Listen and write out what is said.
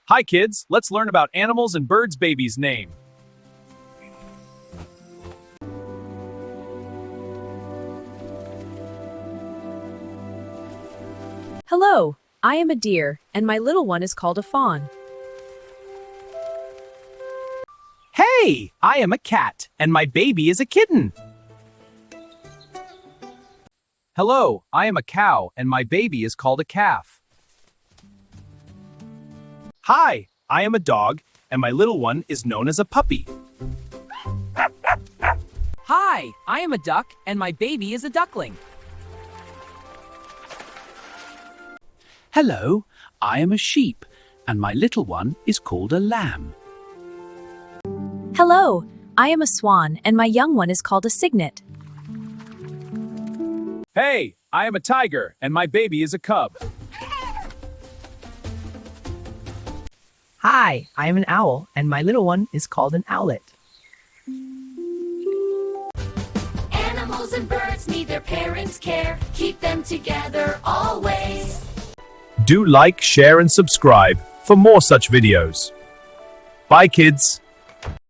Hi kids, let's learn about animals and birds' babies' name. Hello, I am a deer, and my little one is called a fawn. Hey, I am a cat, and my baby is a kitten. Hello, I am a cow, and my baby is called a calf. Hi, I am a dog, and my little one is known as a puppy. Hi, I am a duck, and my baby is a duckling. Hello, I am a sheep, and my little one is called a lamb. Hello, I am a swan, and my young one is called a cygnet. Hey, I am a tiger, and my baby is a cub. Hi, I am an owl, and my little one is called an owlet. Animals and birds need their parents' care. Keep them together always. Do like, share, and subscribe for more such videos. Bye, kids.